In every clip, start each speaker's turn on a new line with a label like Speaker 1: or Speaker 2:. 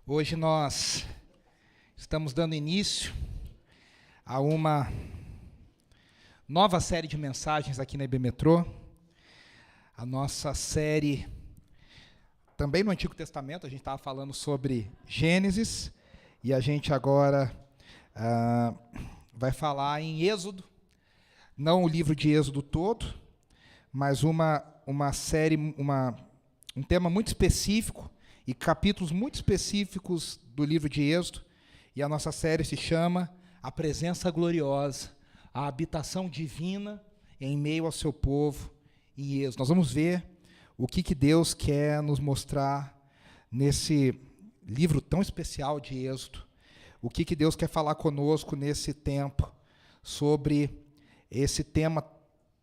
Speaker 1: Hoje nós estamos dando início a uma nova série de mensagens aqui na IB Metrô. A nossa série, também no Antigo Testamento, a gente estava falando sobre Gênesis, e a gente agora vai falar em Êxodo, não o livro de Êxodo todo, mas uma série, um tema muito específico, e capítulos muito específicos do livro de Êxodo, e a nossa série se chama A Presença Gloriosa, a habitação divina em meio ao seu povo em Êxodo. Nós vamos ver o que Deus quer nos mostrar nesse livro tão especial de Êxodo, o que Deus quer falar conosco nesse tempo, sobre esse tema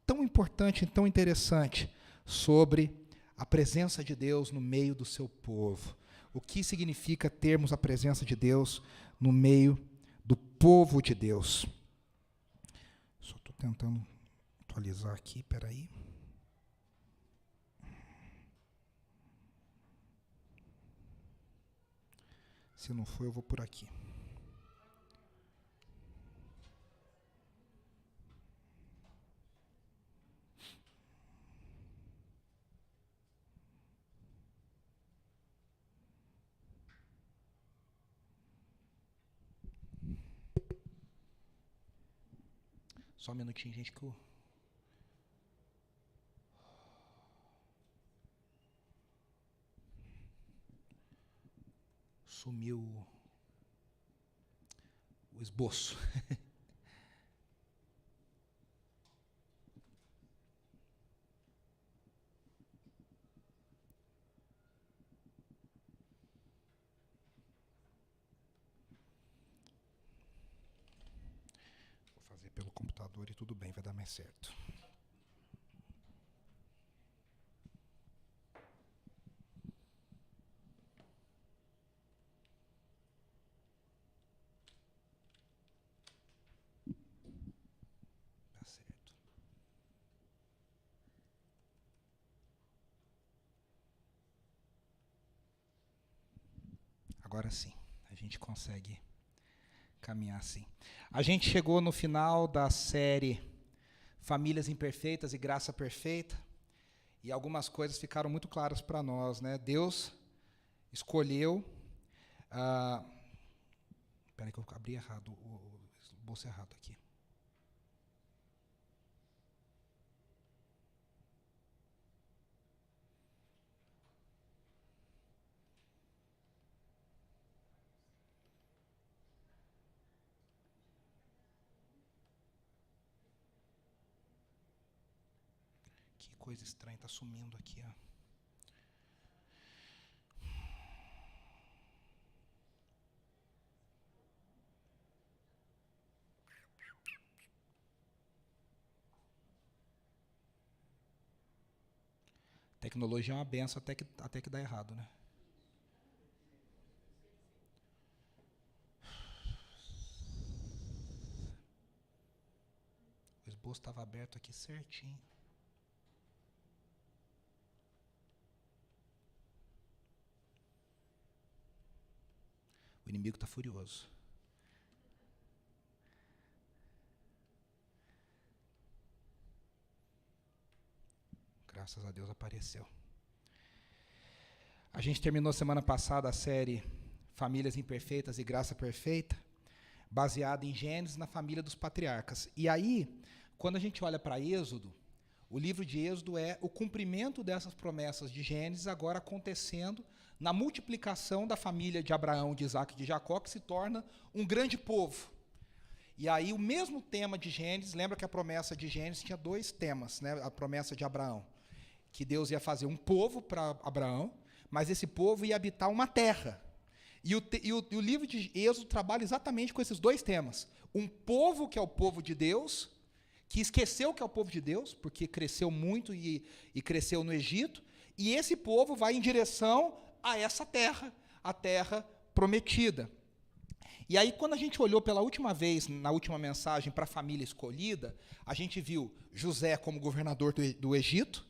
Speaker 1: tão importante e tão interessante, sobre a presença de Deus no meio do seu povo. O que significa termos a presença de Deus no meio do povo de Deus? Só estou tentando atualizar aqui, peraí. Se não for, eu vou por aqui. Só um minutinho, gente, que eu... Sumiu o esboço. Vou fazer pelo computador e tudo bem, vai dar mais certo. Agora sim, a gente consegue caminhar assim. A gente chegou no final da série Famílias Imperfeitas e Graça Perfeita, e algumas coisas ficaram muito claras para nós, né? Deus escolheu... Espera aí que eu abri errado, o bolso errado aqui. Que coisa estranha, está sumindo aqui, ó. Tecnologia é uma benção até que dá errado, né? O esboço estava aberto aqui certinho. O inimigo está furioso. Graças a Deus apareceu. A gente terminou semana passada a série Famílias Imperfeitas e Graça Perfeita, baseada em Gênesis, na família dos patriarcas. E aí, quando a gente olha para Êxodo, o livro de Êxodo é o cumprimento dessas promessas de Gênesis, agora acontecendo na multiplicação da família de Abraão, de Isaac e de Jacó, que se torna um grande povo. E aí o mesmo tema de Gênesis, lembra que a promessa de Gênesis tinha dois temas, né? A promessa de Abraão, que Deus ia fazer um povo para Abraão, mas esse povo ia habitar uma terra. E o livro de Êxodo trabalha exatamente com esses dois temas. Um povo que é o povo de Deus, que esqueceu que é o povo de Deus, porque cresceu muito e cresceu no Egito, e esse povo vai em direção a essa terra, a terra prometida. E aí, quando a gente olhou pela última vez, na última mensagem, para a família escolhida, a gente viu José como governador do Egito,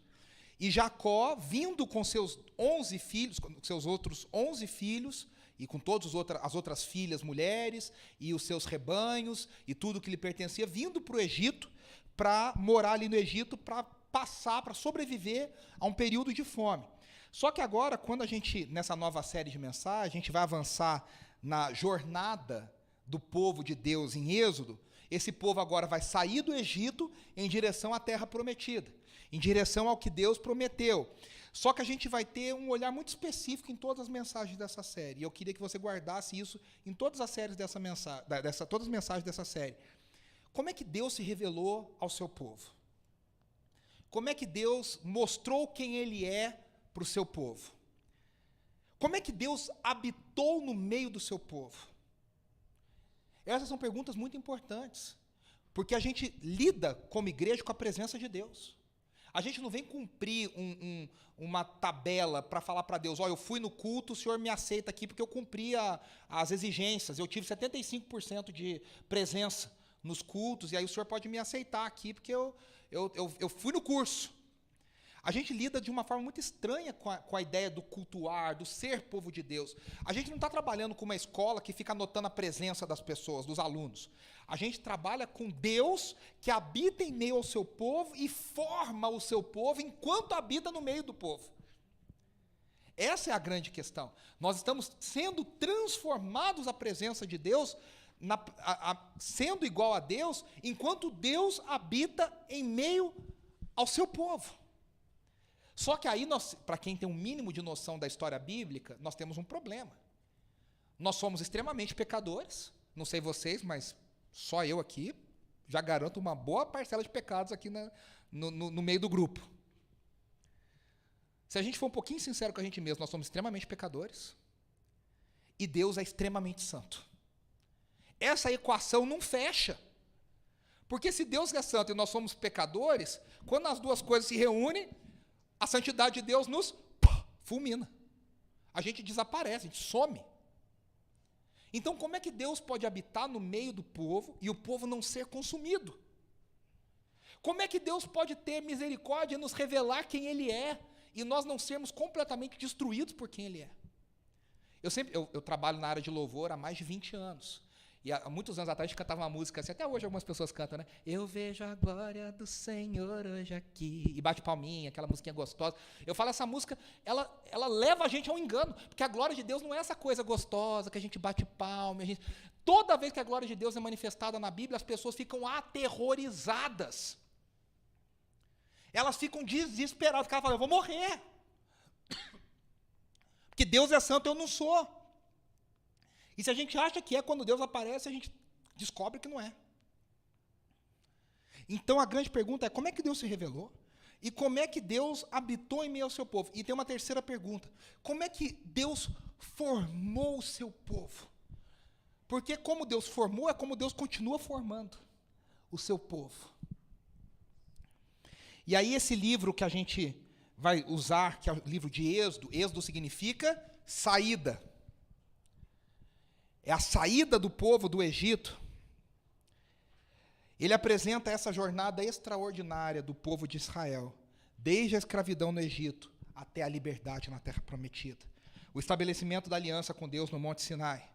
Speaker 1: e Jacó vindo com seus 11 filhos, com seus outros 11 filhos, e com todas as outras filhas mulheres e os seus rebanhos e tudo que lhe pertencia, vindo para o Egito, para morar ali no Egito, para sobreviver a um período de fome. Só que agora, nessa nova série de mensagens, a gente vai avançar na jornada do povo de Deus em Êxodo. Esse povo agora vai sair do Egito em direção à terra prometida, em direção ao que Deus prometeu. Só que a gente vai ter um olhar muito específico em todas as mensagens dessa série. E eu queria que você guardasse isso em todas as séries todas as mensagens dessa série. Como é que Deus se revelou ao seu povo? Como é que Deus mostrou quem Ele é para o seu povo? Como é que Deus habitou no meio do seu povo? Essas são perguntas muito importantes, porque a gente lida como igreja com a presença de Deus. A gente não vem cumprir uma tabela para falar para Deus, eu fui no culto, o Senhor me aceita aqui porque eu cumpri as exigências, eu tive 75% de presença nos cultos, e aí o Senhor pode me aceitar aqui porque eu fui no curso. A gente lida de uma forma muito estranha com a ideia do cultuar, do ser povo de Deus. A gente não está trabalhando com uma escola que fica anotando a presença das pessoas, dos alunos. A gente trabalha com Deus que habita em meio ao seu povo e forma o seu povo enquanto habita no meio do povo. Essa é a grande questão. Nós estamos sendo transformados à presença de Deus, sendo igual a Deus, enquanto Deus habita em meio ao seu povo. Só que aí, para quem tem um mínimo de noção da história bíblica, nós temos um problema. Nós somos extremamente pecadores, não sei vocês, mas só eu aqui já garanto uma boa parcela de pecados aqui no meio do grupo. Se a gente for um pouquinho sincero com a gente mesmo, nós somos extremamente pecadores e Deus é extremamente santo. Essa equação não fecha. Porque se Deus é santo e nós somos pecadores, quando as duas coisas se reúnem, a santidade de Deus nos fulmina. A gente desaparece, a gente some. Então, como é que Deus pode habitar no meio do povo e o povo não ser consumido? Como é que Deus pode ter misericórdia e nos revelar quem Ele é e nós não sermos completamente destruídos por quem Ele é? Eu trabalho na área de louvor há mais de 20 anos. E há muitos anos atrás a gente cantava uma música assim, até hoje algumas pessoas cantam, né? Eu vejo a glória do Senhor hoje aqui. E bate palminha, aquela musiquinha gostosa. Eu falo, essa música, ela leva a gente ao engano, porque a glória de Deus não é essa coisa gostosa, que a gente bate palma. Toda vez que a glória de Deus é manifestada na Bíblia, as pessoas ficam aterrorizadas. Elas ficam desesperadas, porque elas falam, eu vou morrer. Porque Deus é santo, eu não sou. E se a gente acha que é quando Deus aparece, a gente descobre que não é. Então a grande pergunta é, como é que Deus se revelou? E como é que Deus habitou em meio ao seu povo? E tem uma terceira pergunta, como é que Deus formou o seu povo? Porque como Deus formou, é como Deus continua formando o seu povo. E aí esse livro que a gente vai usar, que é o livro de Êxodo, Êxodo significa saída. É a saída do povo do Egito. Ele apresenta essa jornada extraordinária do povo de Israel, desde a escravidão no Egito até a liberdade na terra prometida. O estabelecimento da aliança com Deus no Monte Sinai.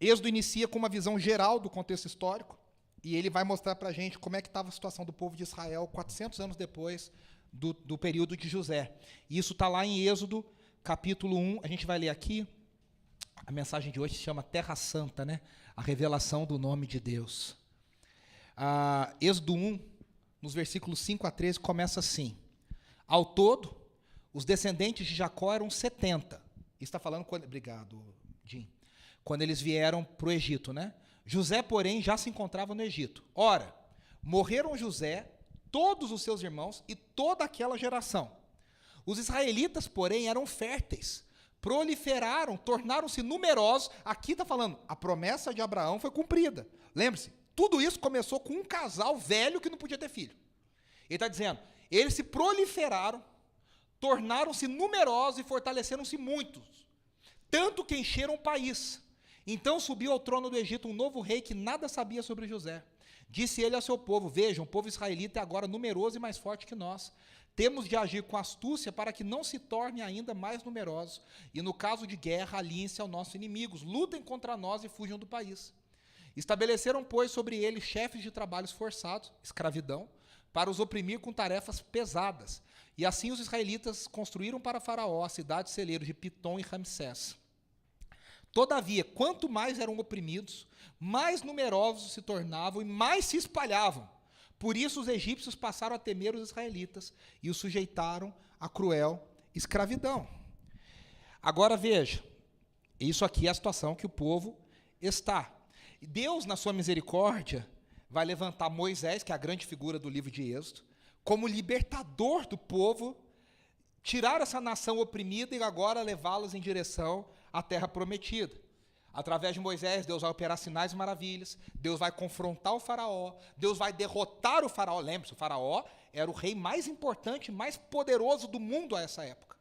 Speaker 1: Êxodo inicia com uma visão geral do contexto histórico, e ele vai mostrar para a gente como é que estava a situação do povo de Israel 400 anos depois do período de José. E isso está lá em Êxodo, capítulo 1, a gente vai ler aqui. A mensagem de hoje se chama Terra Santa, né? A revelação do nome de Deus. Êxodo 1, nos versículos 5 a 13, começa assim. Ao todo, os descendentes de Jacó eram 70. Isso está falando quando... Obrigado, Jim. Quando eles vieram para o Egito, né? José, porém, já se encontrava no Egito. Ora, morreram José, todos os seus irmãos e toda aquela geração. Os israelitas, porém, eram férteis, proliferaram, tornaram-se numerosos. Aqui está falando, a promessa de Abraão foi cumprida. Lembre-se, tudo isso começou com um casal velho que não podia ter filho. Ele está dizendo, eles se proliferaram, tornaram-se numerosos e fortaleceram-se muitos, tanto que encheram o país. Então subiu ao trono do Egito um novo rei que nada sabia sobre José. Disse ele ao seu povo: vejam, o povo israelita é agora numeroso e mais forte que nós. Temos de agir com astúcia para que não se torne ainda mais numerosos. E no caso de guerra, aliem-se aos nossos inimigos, lutem contra nós e fujam do país. Estabeleceram, pois, sobre eles chefes de trabalhos forçados, escravidão, para os oprimir com tarefas pesadas. E assim os israelitas construíram para Faraó a cidade celeiro de Pitom e Ramsés. Todavia, quanto mais eram oprimidos, mais numerosos se tornavam e mais se espalhavam. Por isso os egípcios passaram a temer os israelitas e os sujeitaram a cruel escravidão. Agora veja, isso aqui é a situação que o povo está. E Deus, na sua misericórdia, vai levantar Moisés, que é a grande figura do livro de Êxodo, como libertador do povo, tirar essa nação oprimida e agora levá-los em direção à terra prometida. Através de Moisés, Deus vai operar sinais e maravilhas, Deus vai confrontar o faraó, Deus vai derrotar o faraó. Lembre-se, o faraó era o rei mais importante, mais poderoso do mundo a essa época.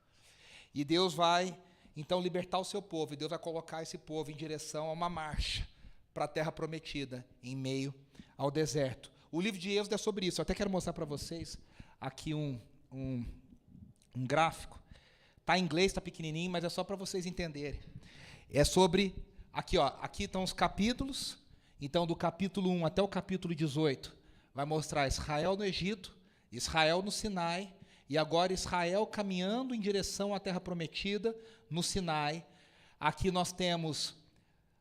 Speaker 1: E Deus vai, então, libertar o seu povo, e Deus vai colocar esse povo em direção a uma marcha para a terra prometida, em meio ao deserto. O livro de Êxodo é sobre isso. Eu até quero mostrar para vocês aqui um gráfico. Está em inglês, está pequenininho, mas é só para vocês entenderem. É sobre, aqui estão os capítulos. Então, do capítulo 1 até o capítulo 18, vai mostrar Israel no Egito, Israel no Sinai, e agora Israel caminhando em direção à terra prometida no Sinai. Aqui nós temos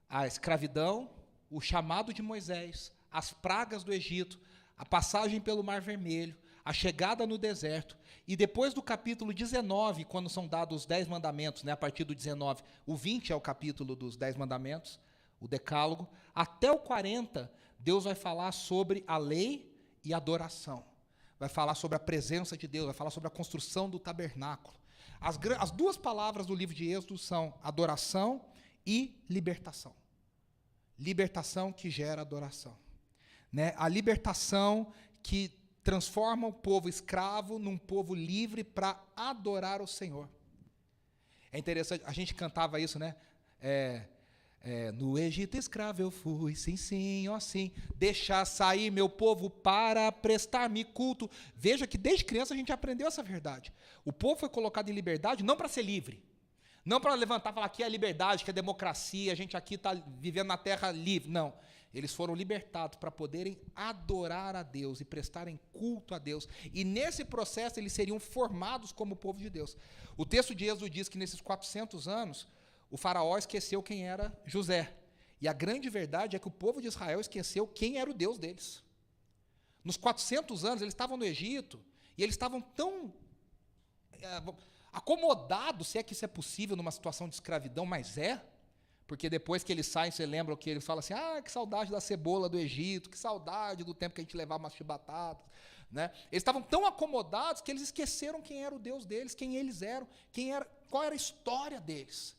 Speaker 1: a escravidão, o chamado de Moisés, as pragas do Egito, a passagem pelo Mar Vermelho, a chegada no deserto, e depois do capítulo 19, quando são dados os 10 mandamentos, a partir do 19, o 20 é o capítulo dos 10 mandamentos, o decálogo, até o 40, Deus vai falar sobre a lei e a adoração, vai falar sobre a presença de Deus, vai falar sobre a construção do tabernáculo. As duas palavras do livro de Êxodo são adoração e libertação. Libertação que gera adoração. A libertação que transforma o povo escravo num povo livre para adorar o Senhor. É interessante, a gente cantava isso, né? No Egito escravo eu fui, sim, sim, ó sim, deixar sair meu povo para prestar-me culto. Veja que desde criança a gente aprendeu essa verdade. O povo foi colocado em liberdade não para ser livre, não para levantar e falar que é liberdade, que é democracia, a gente aqui está vivendo na terra livre. Não. Eles foram libertados para poderem adorar a Deus e prestarem culto a Deus. E nesse processo eles seriam formados como povo de Deus. O texto de Êxodo diz que nesses 400 anos, o faraó esqueceu quem era José. E a grande verdade é que o povo de Israel esqueceu quem era o Deus deles. Nos 400 anos, eles estavam no Egito, e eles estavam tão acomodados, se é que isso é possível numa situação de escravidão, mas porque depois que eles saem, você lembra que ele fala assim, que saudade da cebola do Egito, que saudade do tempo que a gente levava umas chibatadas. Eles estavam tão acomodados que eles esqueceram quem era o Deus deles, quem eles eram, qual era a história deles.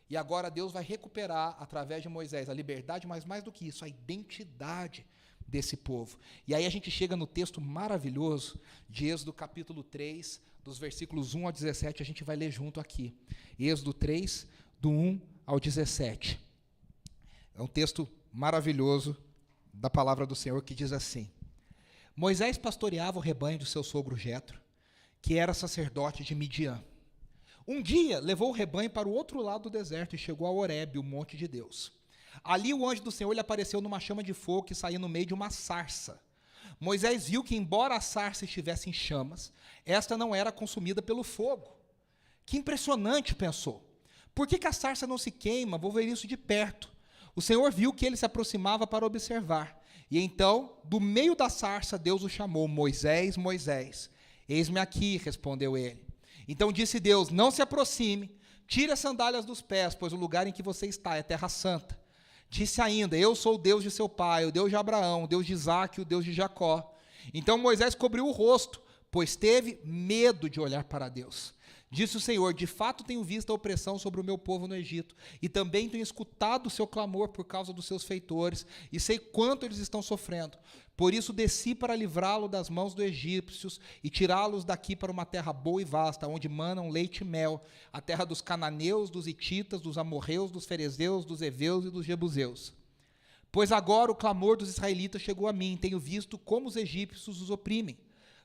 Speaker 1: E agora Deus vai recuperar, através de Moisés, a liberdade, mas mais do que isso, a identidade desse povo. E aí a gente chega no texto maravilhoso de Êxodo capítulo 3, dos versículos 1 ao 17, a gente vai ler junto aqui. Êxodo 3, do 1 ao 17. É um texto maravilhoso da palavra do Senhor que diz assim: Moisés pastoreava o rebanho do seu sogro Jetro, que era sacerdote de Midian. Um dia levou o rebanho para o outro lado do deserto e chegou a Horebe, o monte de Deus. Ali o anjo do Senhor lhe apareceu numa chama de fogo que saía no meio de uma sarça. Moisés viu que, embora a sarça estivesse em chamas, esta não era consumida pelo fogo. Que impressionante, pensou. Por que a sarça não se queima? Vou ver isso de perto. O Senhor viu que ele se aproximava para observar. E então, do meio da sarça, Deus o chamou: Moisés, Moisés. Eis-me aqui, respondeu ele. Então disse Deus: não se aproxime, tire as sandálias dos pés, pois o lugar em que você está é terra santa. Disse ainda: eu sou o Deus de seu pai, o Deus de Abraão, o Deus de Isaque, o Deus de Jacó. Então Moisés cobriu o rosto, pois teve medo de olhar para Deus. Disse o Senhor: de fato tenho visto a opressão sobre o meu povo no Egito, e também tenho escutado o seu clamor por causa dos seus feitores, e sei quanto eles estão sofrendo. Por isso desci para livrá-lo das mãos dos egípcios e tirá-los daqui para uma terra boa e vasta, onde manam leite e mel, a terra dos cananeus, dos hititas, dos amorreus, dos ferezeus, dos heveus e dos jebuseus. Pois agora o clamor dos israelitas chegou a mim, tenho visto como os egípcios os oprimem.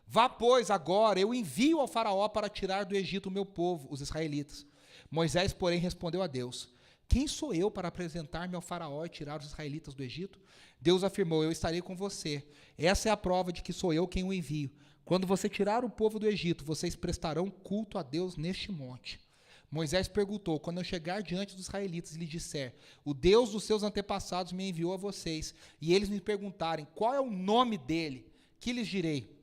Speaker 1: Vá, pois, agora, eu envio ao faraó para tirar do Egito o meu povo, os israelitas. Moisés, porém, respondeu a Deus: quem sou eu para apresentar-me ao faraó e tirar os israelitas do Egito? Deus afirmou: eu estarei com você. Essa é a prova de que sou eu quem o envio. Quando você tirar o povo do Egito, vocês prestarão culto a Deus neste monte. Moisés perguntou: quando eu chegar diante dos israelitas e lhes disser, o Deus dos seus antepassados me enviou a vocês, e eles me perguntarem qual é o nome dele, que lhes direi?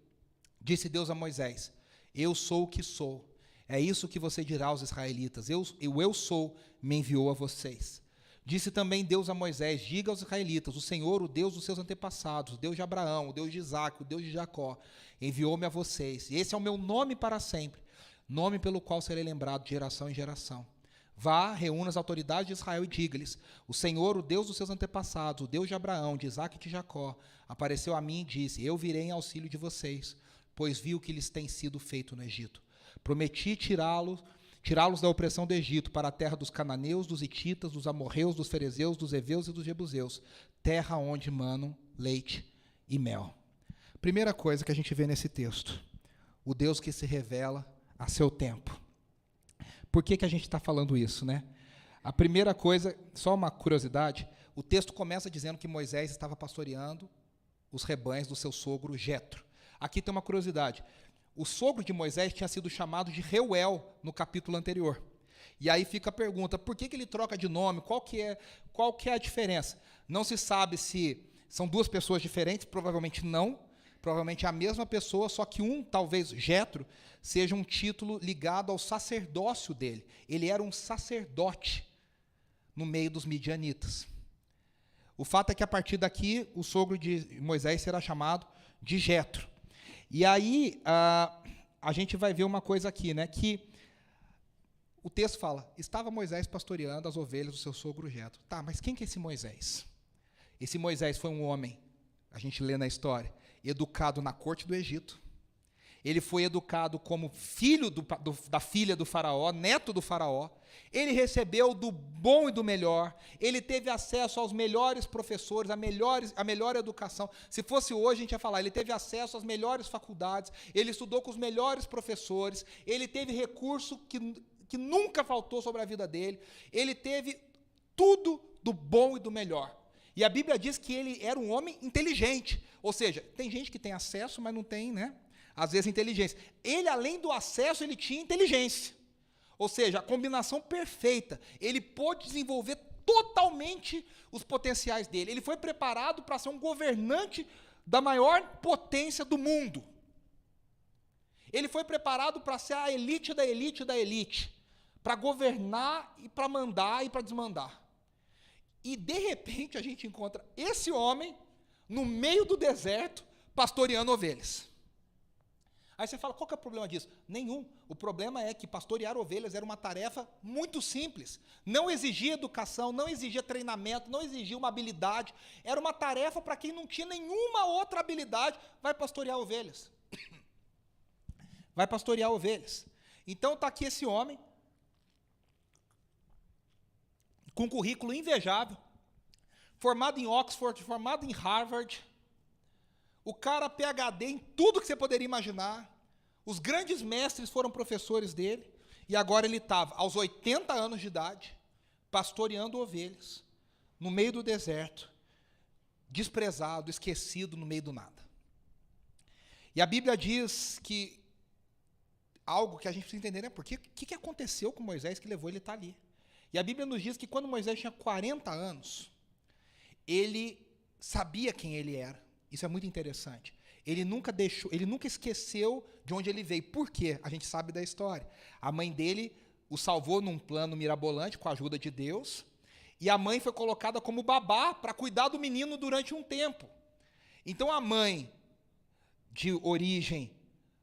Speaker 1: Disse Deus a Moisés: eu sou o que sou. É isso que você dirá aos israelitas: eu sou, me enviou a vocês. Disse também Deus a Moisés: diga aos israelitas, o Senhor, o Deus dos seus antepassados, o Deus de Abraão, o Deus de Isaque, o Deus de Jacó, enviou-me a vocês. E esse é o meu nome para sempre, nome pelo qual serei lembrado de geração em geração. Vá, reúna as autoridades de Israel e diga-lhes: o Senhor, o Deus dos seus antepassados, o Deus de Abraão, de Isaque e de Jacó, apareceu a mim e disse: eu virei em auxílio de vocês, pois vi o que lhes tem sido feito no Egito. Prometi tirá-los da opressão do Egito para a terra dos cananeus, dos hititas, dos amorreus, dos ferezeus, dos heveus e dos jebuseus, terra onde manam leite e mel. Primeira coisa que a gente vê nesse texto: o Deus que se revela a seu tempo. Por que a gente está falando isso, né? A primeira coisa, só uma curiosidade, o texto começa dizendo que Moisés estava pastoreando os rebanhos do seu sogro Jetro. Aqui tem uma curiosidade: o sogro de Moisés tinha sido chamado de Reuel no capítulo anterior. E aí fica a pergunta: por que ele troca de nome? Qual que é a diferença? Não se sabe se são duas pessoas diferentes, provavelmente não. Provavelmente é a mesma pessoa, só que talvez Jetro, seja um título ligado ao sacerdócio dele. Ele era um sacerdote no meio dos midianitas. O fato é que a partir daqui o sogro de Moisés será chamado de Jetro. E aí a gente vai ver uma coisa aqui, né, que o texto fala: estava Moisés pastoreando as ovelhas do seu sogro Jetro. Tá, mas quem que é esse Moisés? Esse Moisés foi um homem, a gente lê na história, educado na corte do Egito. Ele foi educado como filho da filha do faraó, neto do faraó. Ele recebeu do bom e do melhor. Ele teve acesso aos melhores professores, a melhor educação. Se fosse hoje, a gente ia falar, ele teve acesso às melhores faculdades, ele estudou com os melhores professores, ele teve recurso que nunca faltou sobre a vida dele, ele teve tudo do bom e do melhor. E a Bíblia diz que ele era um homem inteligente. Ou seja, tem gente que tem acesso, mas não tem, né, às vezes, inteligência. Ele, além do acesso, ele tinha inteligência. Ou seja, a combinação perfeita. Ele pôde desenvolver totalmente os potenciais dele. Ele foi preparado para ser um governante da maior potência do mundo. Ele foi preparado para ser a elite da elite da elite, para governar e para mandar e para desmandar. E, de repente, a gente encontra esse homem no meio do deserto, pastoreando ovelhas. Aí você fala: qual que é o problema disso? Nenhum. O problema é que pastorear ovelhas era uma tarefa muito simples. Não exigia educação, não exigia treinamento, não exigia uma habilidade. Era uma tarefa para quem não tinha nenhuma outra habilidade. Vai pastorear ovelhas. Vai pastorear ovelhas. Então está aqui esse homem, com um currículo invejável, formado em Oxford, formado em Harvard, o cara PhD em tudo que você poderia imaginar, os grandes mestres foram professores dele, e agora ele estava, aos 80 anos de idade, pastoreando ovelhas, no meio do deserto, desprezado, esquecido, no meio do nada. E a Bíblia diz que, algo que a gente precisa entender, né, porque o que aconteceu com Moisés que levou ele a estar ali? E a Bíblia nos diz que quando Moisés tinha 40 anos, ele sabia quem ele era. Isso é muito interessante. Ele nunca esqueceu de onde ele veio. Por quê? A gente sabe da história. A mãe dele o salvou num plano mirabolante com a ajuda de Deus, e a mãe foi colocada como babá para cuidar do menino durante um tempo. Então a mãe, de origem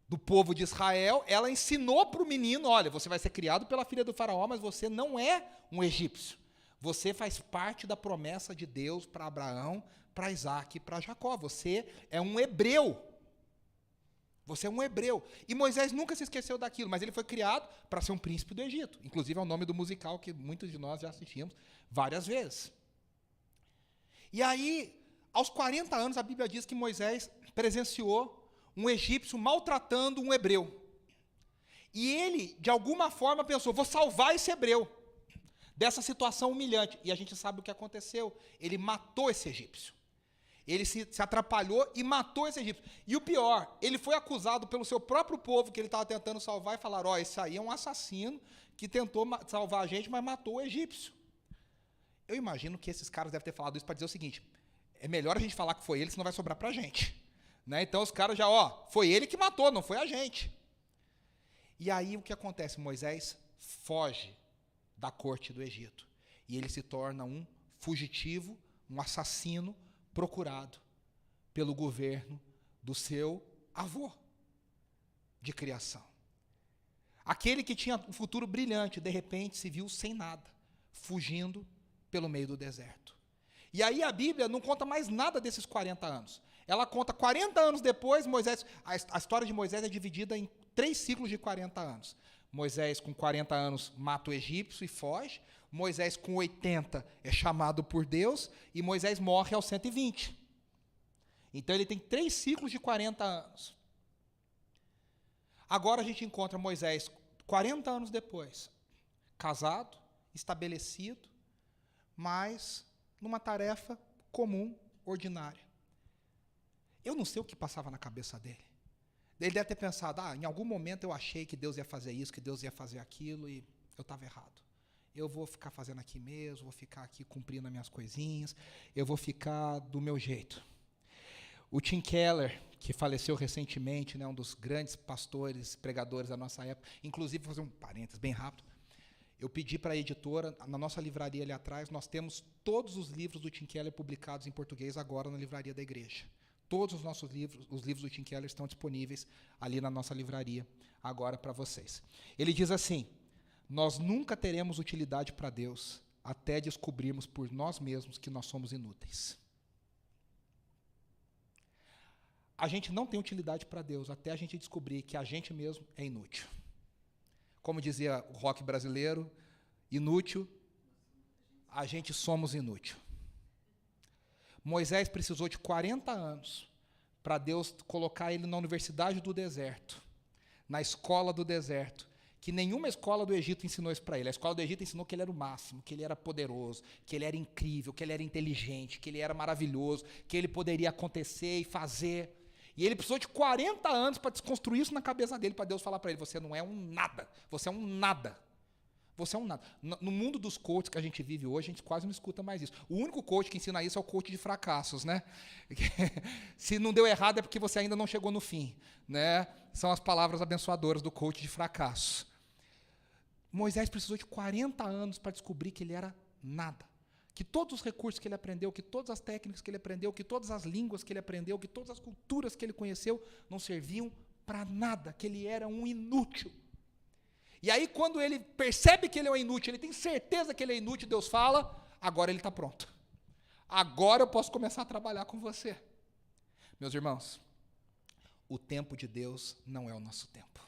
Speaker 1: do povo de Israel, ela ensinou para o menino: olha, você vai ser criado pela filha do faraó, mas você não é um egípcio. Você faz parte da promessa de Deus para Abraão, para Isaque e para Jacó. Você é um hebreu. Você é um hebreu. E Moisés nunca se esqueceu daquilo, mas ele foi criado para ser um príncipe do Egito. Inclusive é o nome do musical que muitos de nós já assistimos várias vezes. E aí, aos 40 anos, a Bíblia diz que Moisés presenciou um egípcio maltratando um hebreu. E ele, de alguma forma, pensou, vou salvar esse hebreu dessa situação humilhante. E a gente sabe o que aconteceu. Ele matou esse egípcio. Ele se atrapalhou e matou esse egípcio. E o pior, ele foi acusado pelo seu próprio povo, que ele estava tentando salvar, e falaram, esse aí é um assassino que tentou salvar a gente, mas matou o egípcio. Eu imagino que esses caras devem ter falado isso para dizer o seguinte, é melhor a gente falar que foi ele, senão vai sobrar para a gente. Né? Então os caras já, foi ele que matou, não foi a gente. E aí o que acontece? Moisés foge da corte do Egito. E ele se torna um fugitivo, um assassino, procurado pelo governo do seu avô de criação. Aquele que tinha um futuro brilhante, de repente se viu sem nada, fugindo pelo meio do deserto. E aí a Bíblia não conta mais nada desses 40 anos. Ela conta 40 anos depois, Moisés. A história de Moisés é dividida em 3 ciclos de 40 anos. Moisés, com 40 anos, mata o egípcio e foge. Moisés, com 80, é chamado por Deus. E Moisés morre aos 120. Então, ele tem 3 ciclos de 40 anos. Agora a gente encontra Moisés, 40 anos depois, casado, estabelecido, mas numa tarefa comum, ordinária. Eu não sei o que passava na cabeça dele. Ele deve ter pensado, em algum momento eu achei que Deus ia fazer isso, que Deus ia fazer aquilo, e eu estava errado. Eu vou ficar fazendo aqui mesmo, vou ficar aqui cumprindo as minhas coisinhas, eu vou ficar do meu jeito. O Tim Keller, que faleceu recentemente, né, um dos grandes pastores, pregadores da nossa época, inclusive, vou fazer um parênteses bem rápido, eu pedi para a editora, na nossa livraria ali atrás, nós temos todos os livros do Tim Keller publicados em português agora na livraria da igreja. Todos os nossos livros, os livros do Tim Keller, estão disponíveis ali na nossa livraria agora para vocês. Ele diz assim, nós nunca teremos utilidade para Deus até descobrirmos por nós mesmos que nós somos inúteis. A gente não tem utilidade para Deus até a gente descobrir que a gente mesmo é inútil. Como dizia o rock brasileiro, inútil, a gente somos inútil. Moisés precisou de 40 anos para Deus colocar ele na universidade do deserto, na escola do deserto, que nenhuma escola do Egito ensinou isso para ele. A escola do Egito ensinou que ele era o máximo, que ele era poderoso, que ele era incrível, que ele era inteligente, que ele era maravilhoso, que ele poderia acontecer e fazer. E ele precisou de 40 anos para desconstruir isso na cabeça dele, para Deus falar para ele, você não é um nada, você é um nada. Você é um nada. No mundo dos coaches que a gente vive hoje, a gente quase não escuta mais isso. O único coach que ensina isso é o coach de fracassos, né? Se não deu errado é porque você ainda não chegou no fim, né? São as palavras abençoadoras do coach de fracassos. Moisés precisou de 40 anos para descobrir que ele era nada. Que todos os recursos que ele aprendeu, que todas as técnicas que ele aprendeu, que todas as línguas que ele aprendeu, que todas as culturas que ele conheceu não serviam para nada, que ele era um inútil. E aí, quando ele percebe que ele é um inútil, ele tem certeza que ele é inútil, Deus fala, agora ele está pronto. Agora eu posso começar a trabalhar com você. Meus irmãos, o tempo de Deus não é o nosso tempo.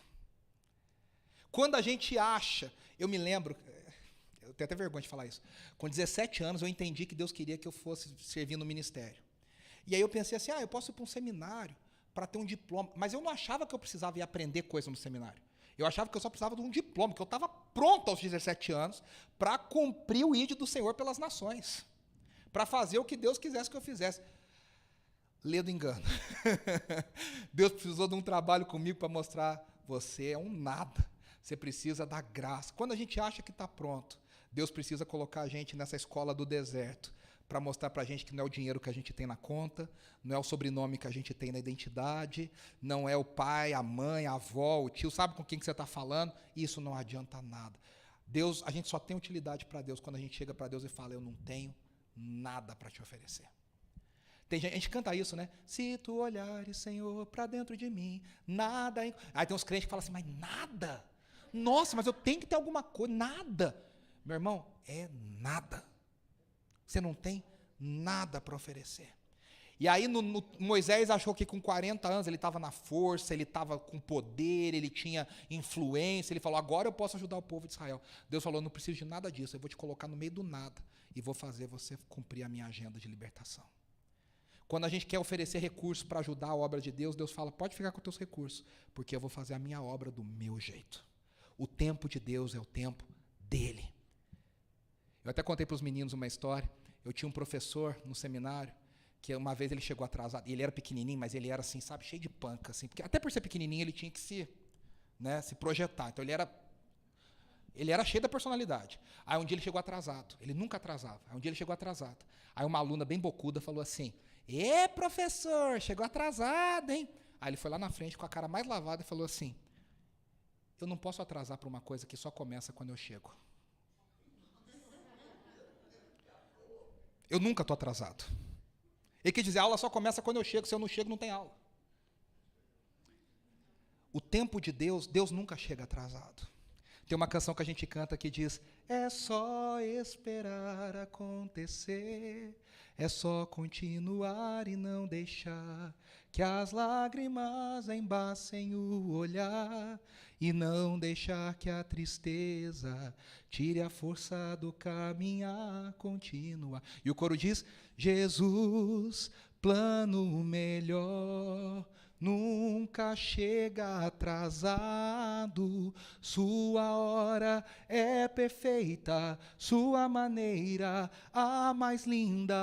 Speaker 1: Quando a gente acha, eu me lembro, eu tenho até vergonha de falar isso, com 17 anos eu entendi que Deus queria que eu fosse servir no ministério. E aí eu pensei assim, eu posso ir para um seminário para ter um diploma, mas eu não achava que eu precisava ir aprender coisa no seminário. Eu achava que eu só precisava de um diploma, que eu estava pronto aos 17 anos para cumprir o ídolo do Senhor pelas nações, para fazer o que Deus quisesse que eu fizesse. Lê do engano. Deus precisou de um trabalho comigo para mostrar, você é um nada, você precisa da graça. Quando a gente acha que está pronto, Deus precisa colocar a gente nessa escola do deserto, para mostrar para a gente que não é o dinheiro que a gente tem na conta, não é o sobrenome que a gente tem na identidade, não é o pai, a mãe, a avó, o tio, sabe com quem que você está falando? Isso não adianta nada. Deus, a gente só tem utilidade para Deus quando a gente chega para Deus e fala, eu não tenho nada para te oferecer. A gente canta isso, né? Se tu olhares, Senhor, para dentro de mim, nada... Aí tem uns crentes que falam assim, mas nada? Nossa, mas eu tenho que ter alguma coisa, nada. Meu irmão, é nada. Você não tem nada para oferecer. E aí Moisés achou que com 40 anos ele estava na força, ele estava com poder, ele tinha influência, ele falou, agora eu posso ajudar o povo de Israel. Deus falou, não preciso de nada disso, eu vou te colocar no meio do nada e vou fazer você cumprir a minha agenda de libertação. Quando a gente quer oferecer recursos para ajudar a obra de Deus, Deus fala, pode ficar com os teus recursos, porque eu vou fazer a minha obra do meu jeito. O tempo de Deus é o tempo dele. Eu até contei para os meninos uma história, eu tinha um professor no seminário, que uma vez ele chegou atrasado, ele era pequenininho, mas ele era assim, sabe, cheio de panca, assim, porque até por ser pequenininho ele tinha que se projetar, então ele era cheio da personalidade. Aí um dia ele chegou atrasado, ele nunca atrasava, aí um dia ele chegou atrasado, aí uma aluna bem bocuda falou assim, professor, chegou atrasado, hein? Aí ele foi lá na frente com a cara mais lavada e falou assim, eu não posso atrasar para uma coisa que só começa quando eu chego. Eu nunca estou atrasado. Ele quer dizer, a aula só começa quando eu chego, se eu não chego, não tem aula. O tempo de Deus, Deus nunca chega atrasado. Tem uma canção que a gente canta que diz, é só esperar acontecer, é só continuar e não deixar que as lágrimas embacem o olhar e não deixar que a tristeza tire a força do caminhar continuar. E o coro diz, Jesus, plano melhor, nunca chega atrasado, sua hora é perfeita, sua maneira a mais linda.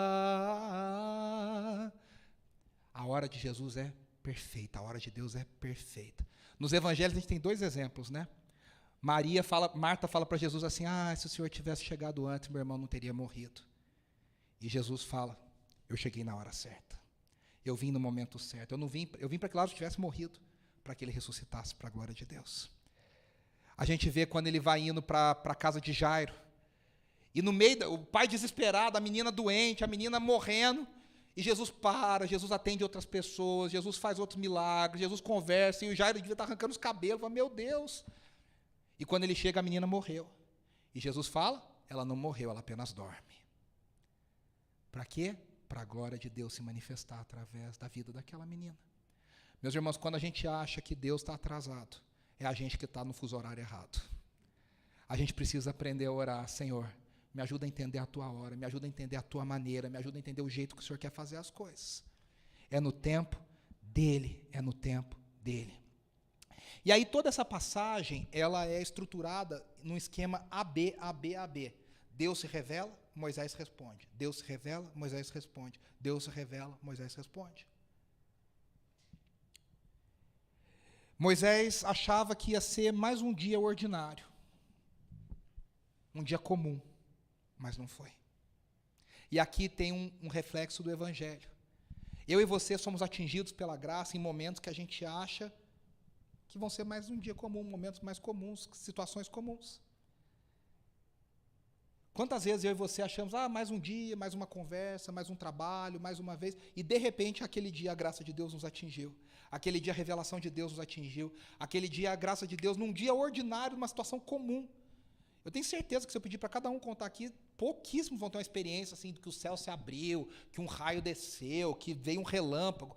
Speaker 1: A hora de Jesus é perfeita, a hora de Deus é perfeita. Nos evangelhos a gente tem 2 exemplos, né? Marta fala para Jesus assim, se o Senhor tivesse chegado antes, meu irmão não teria morrido. E Jesus fala, eu cheguei na hora certa. Eu vim no momento certo. Eu vim para que Lázaro tivesse morrido, para que ele ressuscitasse para a glória de Deus. A gente vê quando ele vai indo para a casa de Jairo, e no meio, o pai desesperado, a menina doente, a menina morrendo, e Jesus Jesus atende outras pessoas, Jesus faz outros milagres, Jesus conversa, e o Jairo devia estar arrancando os cabelos, fala, meu Deus. E quando ele chega, a menina morreu. E Jesus fala, ela não morreu, ela apenas dorme. Para quê? Para a glória de Deus se manifestar através da vida daquela menina. Meus irmãos, quando a gente acha que Deus está atrasado, é a gente que está no fuso horário errado. A gente precisa aprender a orar, Senhor, me ajuda a entender a tua hora, me ajuda a entender a tua maneira, me ajuda a entender o jeito que o Senhor quer fazer as coisas. É no tempo dele, é no tempo dele. E aí toda essa passagem, ela é estruturada num esquema AB, AB, AB. Deus se revela, Moisés responde. Deus se revela, Moisés responde. Deus se revela, Moisés responde. Moisés achava que ia ser mais um dia ordinário. Um dia comum, mas não foi. E aqui tem um reflexo do Evangelho. Eu e você somos atingidos pela graça em momentos que a gente acha que vão ser mais um dia comum, momentos mais comuns, situações comuns. Quantas vezes eu e você achamos, mais um dia, mais uma conversa, mais um trabalho, mais uma vez, e de repente aquele dia a graça de Deus nos atingiu, aquele dia a revelação de Deus nos atingiu, aquele dia a graça de Deus num dia ordinário, numa situação comum. Eu tenho certeza que se eu pedir para cada um contar aqui, pouquíssimos vão ter uma experiência assim, de que o céu se abriu, que um raio desceu, que veio um relâmpago.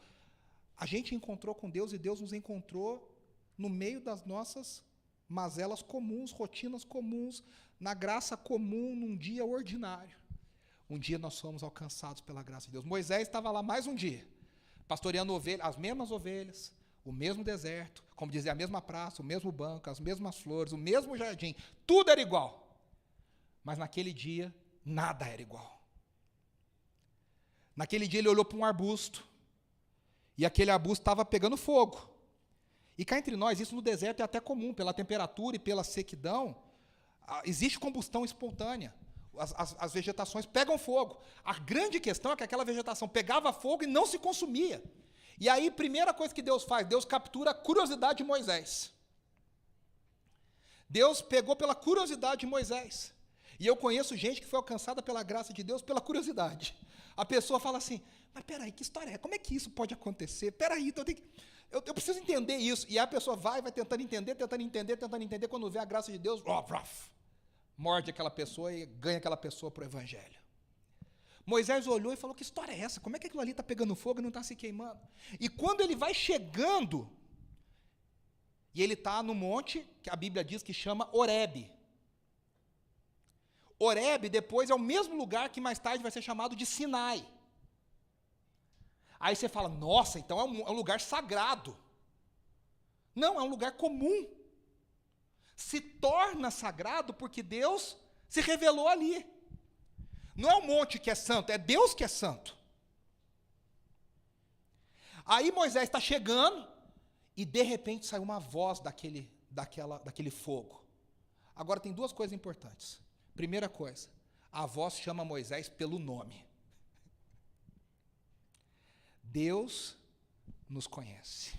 Speaker 1: A gente encontrou com Deus e Deus nos encontrou no meio das nossas mazelas comuns, rotinas comuns, na graça comum, num dia ordinário. Um dia nós fomos alcançados pela graça de Deus. Moisés estava lá mais um dia, pastoreando ovelhas, as mesmas ovelhas, o mesmo deserto, como dizia, a mesma praça, o mesmo banco, as mesmas flores, o mesmo jardim, tudo era igual. Mas naquele dia, nada era igual. Naquele dia ele olhou para um arbusto, e aquele arbusto estava pegando fogo. E cá entre nós, isso no deserto é até comum, pela temperatura e pela sequidão, existe combustão espontânea. As vegetações pegam fogo. A grande questão é que aquela vegetação pegava fogo e não se consumia. E aí, primeira coisa que Deus faz, Deus captura a curiosidade de Moisés. Deus pegou pela curiosidade de Moisés. E eu conheço gente que foi alcançada pela graça de Deus pela curiosidade. A pessoa fala assim, mas peraí, que história é? Como é que isso pode acontecer? Peraí, então eu preciso entender isso. E a pessoa vai tentando entender, quando vê a graça de Deus, morde aquela pessoa e ganha aquela pessoa para o Evangelho. Moisés olhou e falou, que história é essa? Como é que aquilo ali está pegando fogo e não está se queimando? E quando ele vai chegando, e ele está no monte, que a Bíblia diz que chama Horebe. Horebe depois é o mesmo lugar que mais tarde vai ser chamado de Sinai. Aí você fala, nossa, então é um lugar sagrado. Não, é um lugar comum. Se torna sagrado porque Deus se revelou ali. Não é o monte que é santo, é Deus que é santo. Aí Moisés está chegando e de repente sai uma voz daquele fogo. Agora tem duas coisas importantes. Primeira coisa, a voz chama Moisés pelo nome. Deus nos conhece.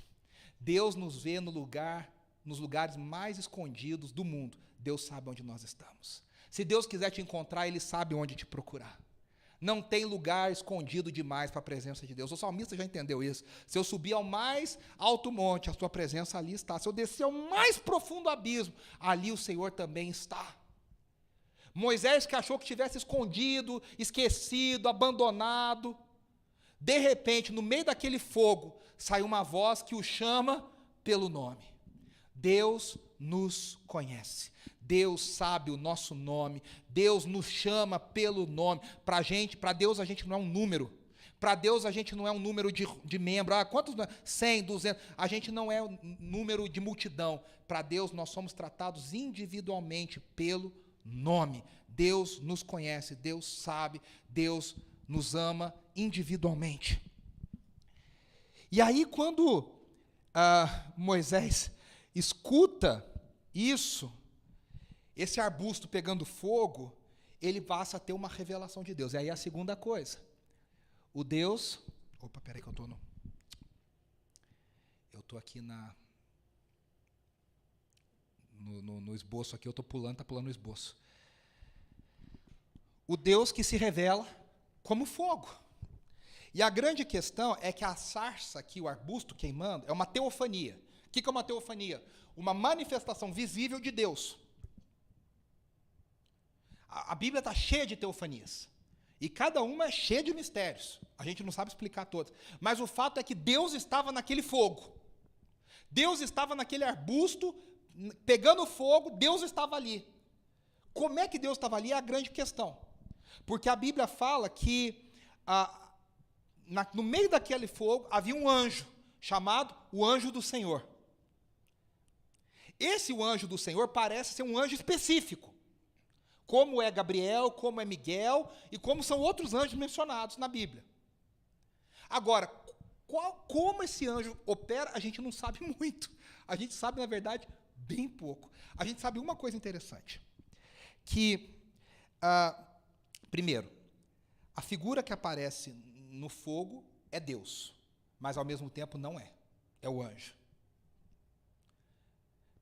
Speaker 1: Deus nos vê nos lugares mais escondidos do mundo. Deus sabe onde nós estamos. Se Deus quiser te encontrar, Ele sabe onde te procurar. Não tem lugar escondido demais para a presença de Deus. O salmista já entendeu isso. Se eu subir ao mais alto monte, a sua presença ali está. Se eu descer ao mais profundo abismo, ali o Senhor também está. Moisés, que achou que tivesse escondido, esquecido, abandonado, de repente, no meio daquele fogo, sai uma voz que o chama pelo nome. Deus nos conhece. Deus sabe o nosso nome. Deus nos chama pelo nome. Para Deus a gente não é um número. Para Deus a gente não é um número de membro. Quantos? 100, 200. A gente não é um número de multidão. Para Deus nós somos tratados individualmente pelo nome. Deus nos conhece. Deus sabe. Deus nos ama individualmente. E aí quando Moisés escuta isso, esse arbusto pegando fogo, ele passa a ter uma revelação de Deus. E aí a segunda coisa, o Deus... Opa, peraí que eu estou aqui no esboço aqui, eu estou pulando, está pulando o esboço. O Deus que se revela como fogo. E a grande questão é que a sarça aqui, o arbusto queimando, é uma teofania. O que é uma teofania? Uma manifestação visível de Deus. A Bíblia está cheia de teofanias. E cada uma é cheia de mistérios. A gente não sabe explicar todas. Mas o fato é que Deus estava naquele fogo. Deus estava naquele arbusto, pegando fogo, Deus estava ali. Como é que Deus estava ali é a grande questão. Porque a Bíblia fala que no meio daquele fogo havia um anjo, chamado o anjo do Senhor. Esse o anjo do Senhor parece ser um anjo específico. Como é Gabriel, como é Miguel, e como são outros anjos mencionados na Bíblia. Agora, como esse anjo opera, a gente não sabe muito. A gente sabe, na verdade, bem pouco. A gente sabe uma coisa interessante, que, primeiro, a figura que aparece no fogo é Deus, mas ao mesmo tempo não é o anjo.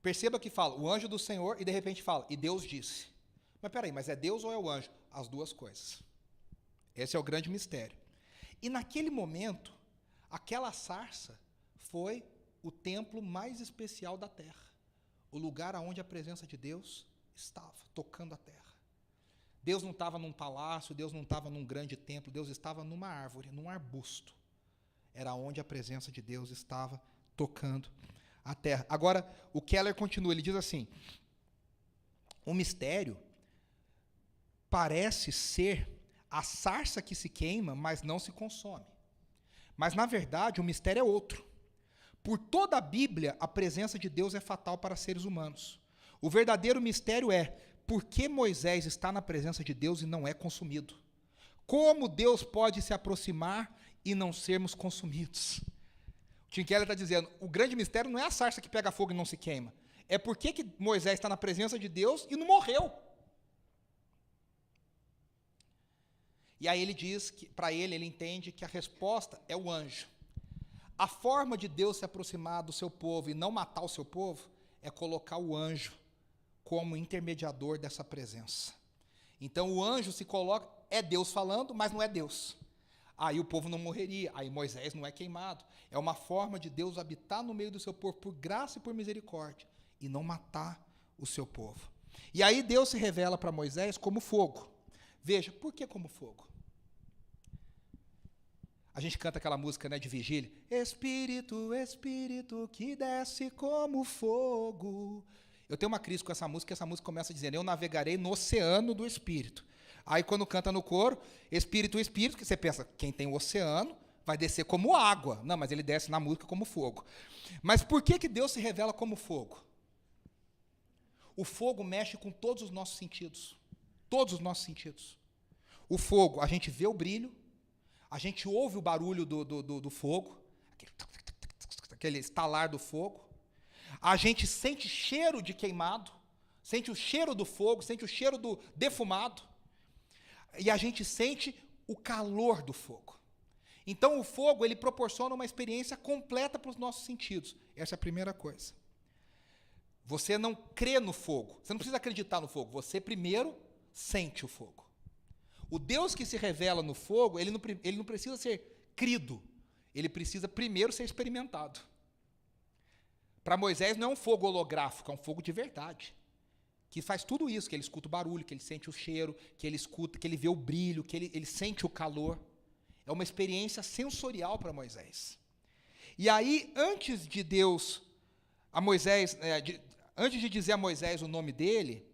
Speaker 1: Perceba que fala, o anjo do Senhor, e de repente fala, e Deus disse. Mas peraí, mas é Deus ou é o anjo? As duas coisas. Esse é o grande mistério. E naquele momento, aquela sarça foi o templo mais especial da terra. O lugar onde a presença de Deus estava, tocando a terra. Deus não estava num palácio, Deus não estava num grande templo, Deus estava numa árvore, num arbusto. Era onde a presença de Deus estava tocando a terra. Agora, o Keller continua, ele diz assim, o mistério parece ser a sarça que se queima, mas não se consome. Mas, na verdade, o mistério é outro. Por toda a Bíblia, a presença de Deus é fatal para seres humanos. O verdadeiro mistério é, por que Moisés está na presença de Deus e não é consumido? Como Deus pode se aproximar e não sermos consumidos? O Tim Keller está dizendo, o grande mistério não é a sarça que pega fogo e não se queima. É por que Moisés está na presença de Deus e não morreu. E aí ele diz que, para ele entende que a resposta é o anjo. A forma de Deus se aproximar do seu povo e não matar o seu povo é colocar o anjo como intermediador dessa presença. Então o anjo se coloca, é Deus falando, mas não é Deus. Aí o povo não morreria, aí Moisés não é queimado. É uma forma de Deus habitar no meio do seu povo por graça e por misericórdia e não matar o seu povo. E aí Deus se revela para Moisés como fogo. Veja, por que como fogo? A gente canta aquela música, né, de vigília. Espírito, Espírito que desce como fogo. Eu tenho uma crise com essa música começa dizendo, eu navegarei no oceano do Espírito. Aí quando canta no coro, Espírito, Espírito, que você pensa, quem tem o oceano vai descer como água. Não, mas ele desce na música como fogo. Mas por que Deus se revela como fogo? O fogo mexe com todos os nossos sentidos. Todos os nossos sentidos. O fogo, a gente vê o brilho, a gente ouve o barulho do fogo, aquele estalar do fogo, a gente sente cheiro de queimado, sente o cheiro do fogo, sente o cheiro do defumado, e a gente sente o calor do fogo. Então o fogo, ele proporciona uma experiência completa para os nossos sentidos. Essa é a primeira coisa. Você não crê no fogo, você não precisa acreditar no fogo, você primeiro sente o fogo. O Deus que se revela no fogo, ele não precisa ser crido, ele precisa primeiro ser experimentado. Para Moisés não é um fogo holográfico, é um fogo de verdade, que faz tudo isso, que ele escuta o barulho, que ele sente o cheiro, que ele escuta, que ele vê o brilho, que ele sente o calor. É uma experiência sensorial para Moisés. E aí, antes de Deus, a Moisés, antes de dizer a Moisés o nome dele,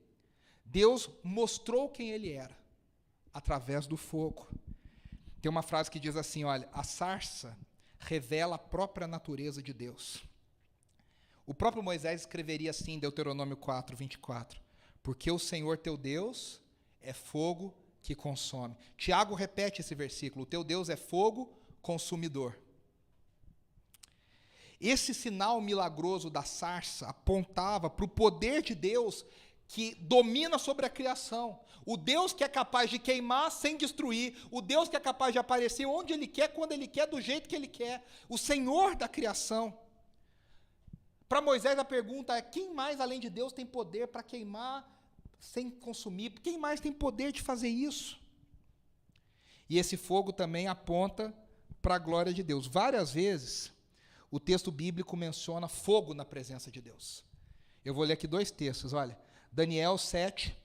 Speaker 1: Deus mostrou quem ele era, através do fogo. Tem uma frase que diz assim, olha, a sarça revela a própria natureza de Deus. O próprio Moisés escreveria assim em Deuteronômio 4, 24, porque o Senhor teu Deus é fogo que consome. Tiago repete esse versículo, o teu Deus é fogo consumidor. Esse sinal milagroso da sarça apontava para o poder de Deus que domina sobre a criação. O Deus que é capaz de queimar sem destruir. O Deus que é capaz de aparecer onde Ele quer, quando Ele quer, do jeito que Ele quer. O Senhor da criação. Para Moisés a pergunta é, quem mais além de Deus tem poder para queimar sem consumir? Quem mais tem poder de fazer isso? E esse fogo também aponta para a glória de Deus. Várias vezes o texto bíblico menciona fogo na presença de Deus. Eu vou ler aqui 2 textos, olha. Daniel 7,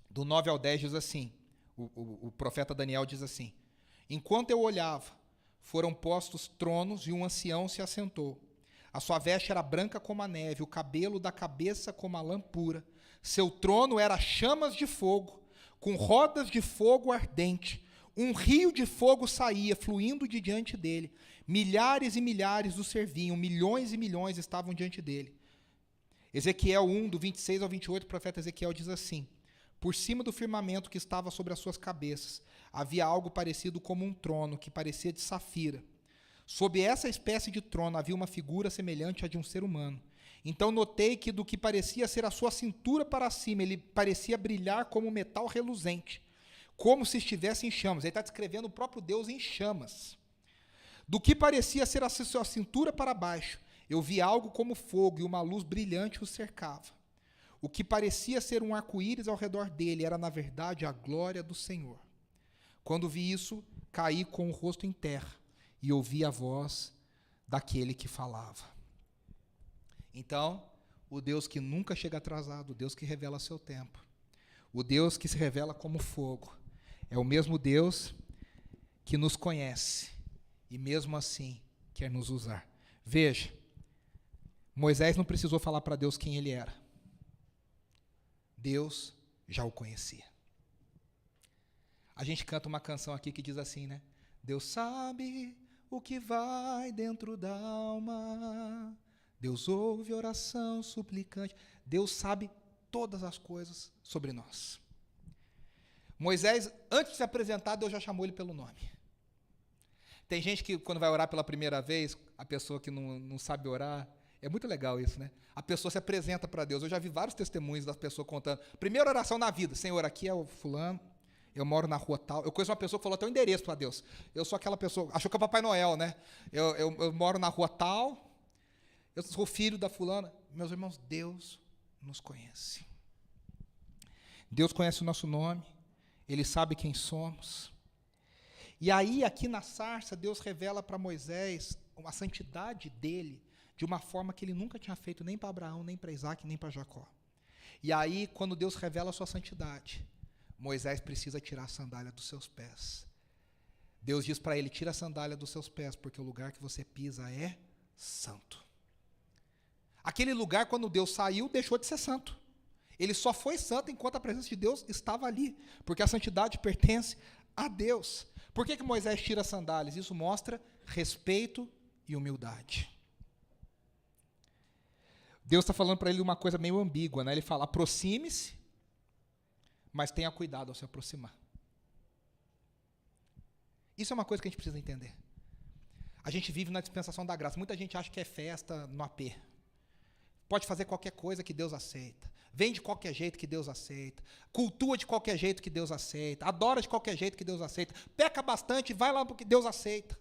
Speaker 1: do 9 ao 10, diz assim, o profeta Daniel diz assim, enquanto eu olhava, foram postos tronos e um ancião se assentou. A sua veste era branca como a neve, o cabelo da cabeça como a lã pura. Seu trono era chamas de fogo, com rodas de fogo ardente. Um rio de fogo saía, fluindo de diante dele. Milhares e milhares o serviam, milhões e milhões estavam diante dele. Ezequiel 1, do 26 ao 28, o profeta Ezequiel diz assim, por cima do firmamento que estava sobre as suas cabeças, havia algo parecido como um trono, que parecia de safira. Sob essa espécie de trono havia uma figura semelhante à de um ser humano. Então notei que do que parecia ser a sua cintura para cima, ele parecia brilhar como metal reluzente, como se estivesse em chamas. Ele está descrevendo o próprio Deus em chamas. Do que parecia ser a sua cintura para baixo, eu vi algo como fogo e uma luz brilhante o cercava. O que parecia ser um arco-íris ao redor dele era, na verdade, a glória do Senhor. Quando vi isso, caí com o rosto em terra e ouvi a voz daquele que falava. Então, o Deus que nunca chega atrasado, o Deus que revela seu tempo, o Deus que se revela como fogo, é o mesmo Deus que nos conhece e, mesmo assim, quer nos usar. Veja, Moisés não precisou falar para Deus quem ele era. Deus já o conhecia. A gente canta uma canção aqui que diz assim, né? Deus sabe o que vai dentro da alma. Deus ouve oração suplicante. Deus sabe todas as coisas sobre nós. Moisés, antes de se apresentar, Deus já chamou ele pelo nome. Tem gente que, quando vai orar pela primeira vez, a pessoa que não sabe orar, é muito legal isso, né? A pessoa se apresenta para Deus. Eu já vi vários testemunhos das pessoas contando. Primeira oração na vida. Senhor, aqui é o fulano, eu moro na rua tal. Eu conheço uma pessoa que falou até o endereço para Deus. Eu sou aquela pessoa, achou que é o Papai Noel, né? Eu moro na rua tal, eu sou filho da fulana. Meus irmãos, Deus nos conhece. Deus conhece o nosso nome, Ele sabe quem somos. E aí, aqui na sarça, Deus revela para Moisés a santidade dele, de uma forma que ele nunca tinha feito nem para Abraão, nem para Isaac, nem para Jacó. E aí, quando Deus revela a sua santidade, Moisés precisa tirar a sandália dos seus pés. Deus diz para ele, tira a sandália dos seus pés, porque o lugar que você pisa é santo. Aquele lugar, quando Deus saiu, deixou de ser santo. Ele só foi santo enquanto a presença de Deus estava ali, porque a santidade pertence a Deus. Por que Moisés tira as sandálias? Isso mostra respeito e humildade. Deus está falando para ele uma coisa meio ambígua, né? Ele fala, aproxime-se, mas tenha cuidado ao se aproximar. Isso é uma coisa que a gente precisa entender. A gente vive na dispensação da graça. Muita gente acha que é festa no AP. Pode fazer qualquer coisa que Deus aceita. Vem de qualquer jeito que Deus aceita. Cultua de qualquer jeito que Deus aceita. Adora de qualquer jeito que Deus aceita. Peca bastante, vai lá porque Deus aceita.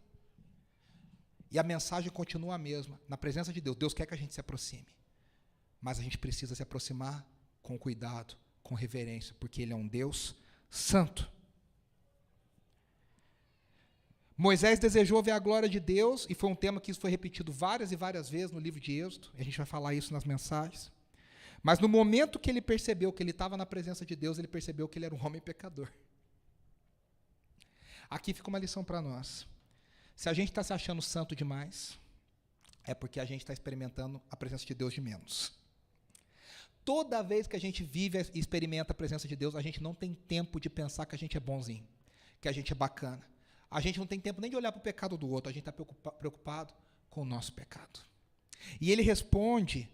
Speaker 1: E a mensagem continua a mesma. Na presença de Deus, Deus quer que a gente se aproxime. Mas a gente precisa se aproximar com cuidado, com reverência, porque Ele é um Deus santo. Moisés desejou ver a glória de Deus, e foi um tema que isso foi repetido várias e várias vezes no livro de Êxodo, e a gente vai falar isso nas mensagens. Mas no momento que ele percebeu que ele estava na presença de Deus, ele percebeu que ele era um homem pecador. Aqui fica uma lição para nós. Se a gente está se achando santo demais, é porque a gente está experimentando a presença de Deus de menos. Toda vez que a gente vive e experimenta a presença de Deus, a gente não tem tempo de pensar que a gente é bonzinho, que a gente é bacana. A gente não tem tempo nem de olhar para o pecado do outro, a gente está preocupado com o nosso pecado. E ele responde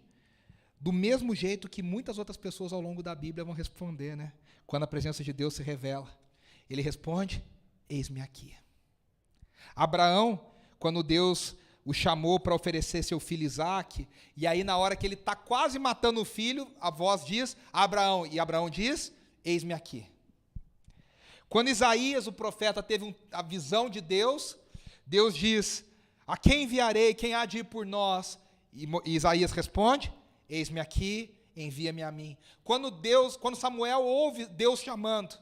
Speaker 1: do mesmo jeito que muitas outras pessoas ao longo da Bíblia vão responder, né? Quando a presença de Deus se revela. Ele responde, eis-me aqui. Abraão, quando Deus o chamou para oferecer seu filho Isaque, e aí na hora que ele está quase matando o filho, a voz diz, Abraão, e Abraão diz, eis-me aqui. Quando Isaías, o profeta, teve a visão de Deus, Deus diz, a quem enviarei, quem há de ir por nós? E Isaías responde, eis-me aqui, envia-me a mim. Quando Samuel ouve Deus chamando,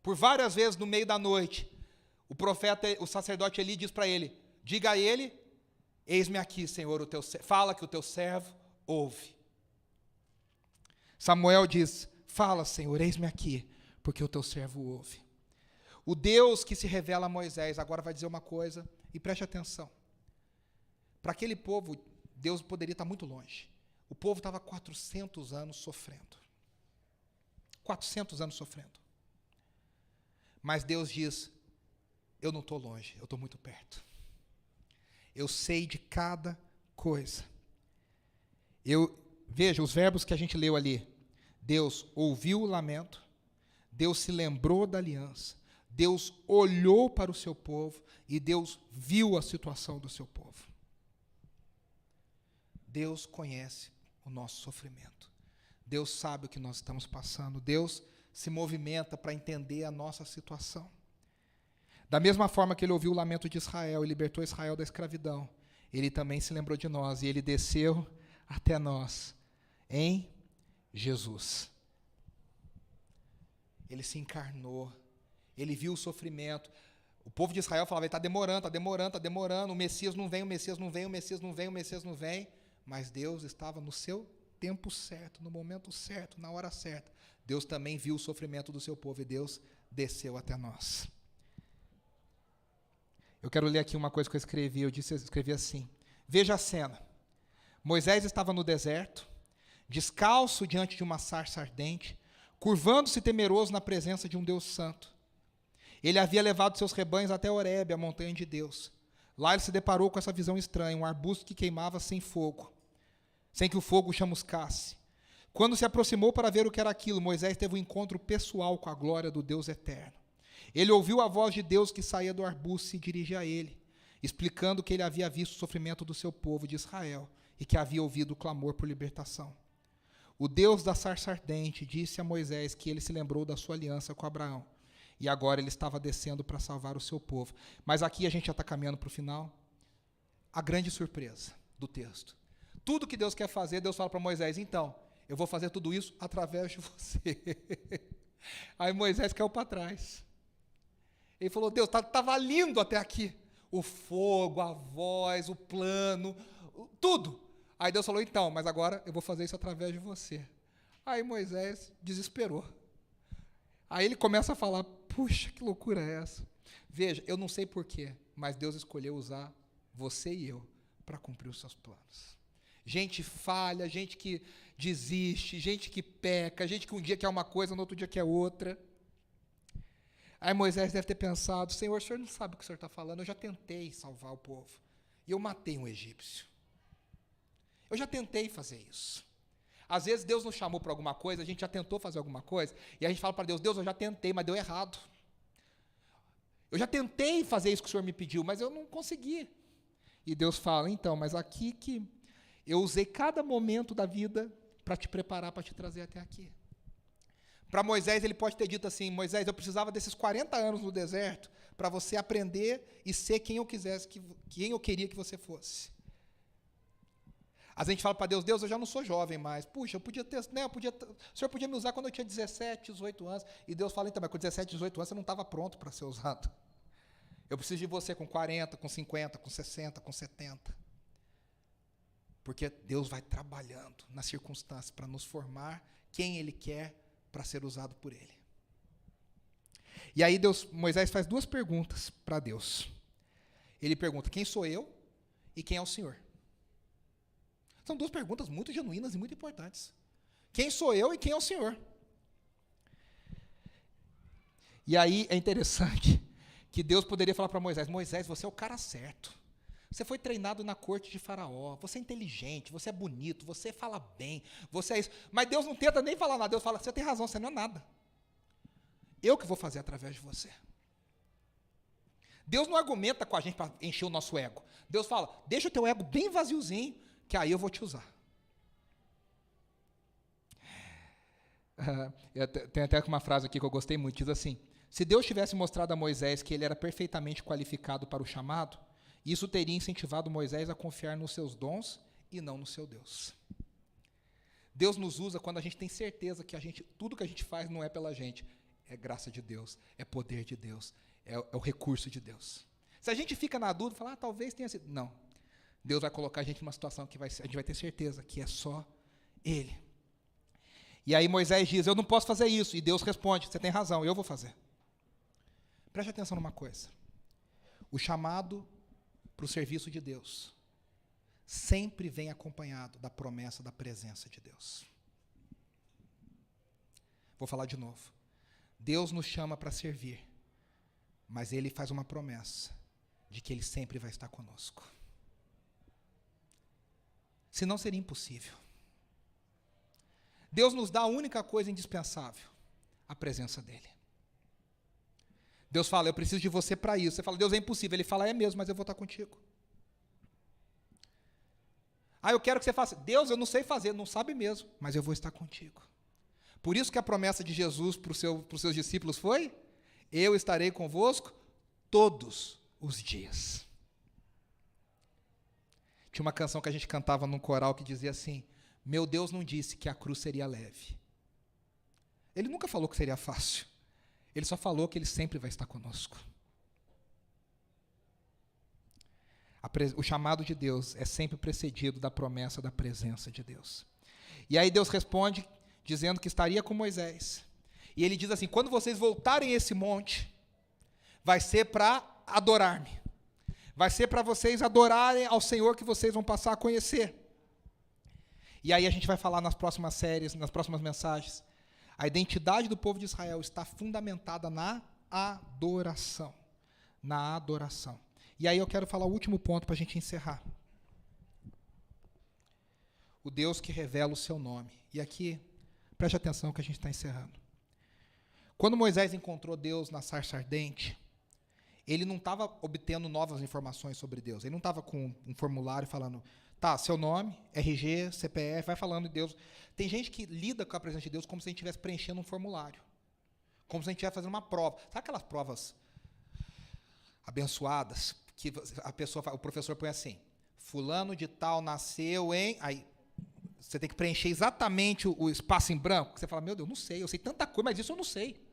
Speaker 1: por várias vezes no meio da noite, o profeta, o sacerdote Eli diz para ele, diga a ele, eis-me aqui, Senhor, fala que o teu servo ouve. Samuel diz, fala, Senhor, eis-me aqui, porque o teu servo ouve. O Deus que se revela a Moisés, agora vai dizer uma coisa, e preste atenção. Para aquele povo, Deus poderia estar muito longe. O povo estava 400 anos sofrendo. 400 anos sofrendo. Mas Deus diz, eu não estou longe, eu estou muito perto. Eu sei de cada coisa. Veja, os verbos que a gente leu ali. Deus ouviu o lamento, Deus se lembrou da aliança, Deus olhou para o seu povo e Deus viu a situação do seu povo. Deus conhece o nosso sofrimento. Deus sabe o que nós estamos passando. Deus se movimenta para entender a nossa situação. Da mesma forma que Ele ouviu o lamento de Israel e libertou Israel da escravidão, Ele também se lembrou de nós e Ele desceu até nós em Jesus. Ele se encarnou. Ele viu o sofrimento. O povo de Israel falava, está demorando, o Messias não vem, mas Deus estava no seu tempo certo, no momento certo, na hora certa. Deus também viu o sofrimento do seu povo e Deus desceu até nós. Eu quero ler aqui uma coisa que eu escrevi assim, veja a cena, Moisés estava no deserto, descalço diante de uma sarça ardente, curvando-se temeroso na presença de um Deus santo. Ele havia levado seus rebanhos até Horebe, a montanha de Deus. Lá ele se deparou com essa visão estranha, um arbusto que queimava sem fogo, sem que o fogo o chamuscasse. Quando se aproximou para ver o que era aquilo, Moisés teve um encontro pessoal com a glória do Deus eterno. Ele ouviu a voz de Deus que saía do arbusto e se dirigia a ele, explicando que ele havia visto o sofrimento do seu povo de Israel e que havia ouvido o clamor por libertação. O Deus da sarça ardente disse a Moisés que ele se lembrou da sua aliança com Abraão. E agora ele estava descendo para salvar o seu povo. Mas aqui a gente já está caminhando para o final. A grande surpresa do texto. Tudo que Deus quer fazer, Deus fala para Moisés, então, eu vou fazer tudo isso através de você. Aí Moisés caiu para trás. Ele falou, Deus, estava lindo até aqui. O fogo, a voz, o plano, tudo. Aí Deus falou, então, mas agora eu vou fazer isso através de você. Aí Moisés desesperou. Aí ele começa a falar, puxa, que loucura é essa? Veja, eu não sei porquê, mas Deus escolheu usar você e eu para cumprir os seus planos. Gente falha, gente que desiste, gente que peca, gente que um dia quer uma coisa, no outro dia quer outra. Aí Moisés deve ter pensado, Senhor, o senhor não sabe o que o senhor está falando, eu já tentei salvar o povo, e eu matei um egípcio. Eu já tentei fazer isso. Às vezes Deus nos chamou para alguma coisa, a gente já tentou fazer alguma coisa, e a gente fala para Deus, Deus, eu já tentei, mas deu errado. Eu já tentei fazer isso que o senhor me pediu, mas eu não consegui. E Deus fala, então, mas aqui que eu usei cada momento da vida para te preparar, para te trazer até aqui. Para Moisés, ele pode ter dito assim, Moisés, eu precisava desses 40 anos no deserto para você aprender e ser quem eu queria que você fosse. A gente fala para Deus, Deus, eu já não sou jovem mais. Puxa, eu podia ter, né, o senhor podia me usar quando eu tinha 17, 18 anos. E Deus fala, então, mas com 17, 18 anos você não estava pronto para ser usado. Eu preciso de você com 40, com 50, com 60, com 70. Porque Deus vai trabalhando nas circunstâncias para nos formar quem Ele quer para ser usado por Ele. E aí Moisés faz duas perguntas para Deus. Ele pergunta, quem sou eu e quem é o Senhor? São duas perguntas muito genuínas e muito importantes. Quem sou eu e quem é o Senhor? E aí é interessante que Deus poderia falar para Moisés, Moisés, você é o cara certo. Você foi treinado na corte de Faraó, você é inteligente, você é bonito, você fala bem, você é isso. Mas Deus não tenta nem falar nada, Deus fala, você tem razão, você não é nada. Eu que vou fazer através de você. Deus não argumenta com a gente para encher o nosso ego. Deus fala, deixa o teu ego bem vaziozinho, que aí eu vou te usar. Tem até uma frase aqui que eu gostei muito, diz assim, se Deus tivesse mostrado a Moisés que ele era perfeitamente qualificado para o chamado, isso teria incentivado Moisés a confiar nos seus dons e não no seu Deus. Deus nos usa quando a gente tem certeza que tudo que a gente faz não é pela gente, é graça de Deus, é poder de Deus, é o recurso de Deus. Se a gente fica na dúvida, fala, talvez tenha sido. Não. Deus vai colocar a gente numa situação que a gente vai ter certeza que é só Ele. E aí Moisés diz, eu não posso fazer isso. E Deus responde, você tem razão, eu vou fazer. Preste atenção numa coisa. O chamado para o serviço de Deus sempre vem acompanhado da promessa da presença de Deus. Vou falar de novo. Deus nos chama para servir, mas Ele faz uma promessa de que Ele sempre vai estar conosco. Senão seria impossível. Deus nos dá a única coisa indispensável, a presença dEle. Deus fala, eu preciso de você para isso. Você fala, Deus, é impossível. Ele fala, é mesmo, mas eu vou estar contigo. Ah, eu quero que você faça. Deus, eu não sei fazer, não sabe mesmo, mas eu vou estar contigo. Por isso que a promessa de Jesus para os seus discípulos foi, eu estarei convosco todos os dias. Tinha uma canção que a gente cantava num coral que dizia assim, meu Deus não disse que a cruz seria leve. Ele nunca falou que seria fácil. Ele só falou que Ele sempre vai estar conosco. O chamado de Deus é sempre precedido da promessa da presença de Deus. E aí Deus responde dizendo que estaria com Moisés. E Ele diz assim, quando vocês voltarem a esse monte, vai ser para adorar-me. Vai ser para vocês adorarem ao Senhor que vocês vão passar a conhecer. E aí a gente vai falar nas próximas séries, nas próximas mensagens. A identidade do povo de Israel está fundamentada na adoração. Na adoração. E aí eu quero falar o último ponto para a gente encerrar. O Deus que revela o seu nome. E aqui, preste atenção que a gente está encerrando. Quando Moisés encontrou Deus na sarça ardente, ele não estava obtendo novas informações sobre Deus. Ele não estava com um formulário falando, tá, seu nome, RG, CPF, vai falando de Deus. Tem gente que lida com a presença de Deus como se a gente estivesse preenchendo um formulário. Como se a gente estivesse fazendo uma prova. Sabe aquelas provas abençoadas? Que o professor põe assim, fulano de tal nasceu em... Aí você tem que preencher exatamente o espaço em branco. Você fala, meu Deus, não sei, eu sei tanta coisa, mas isso eu não sei.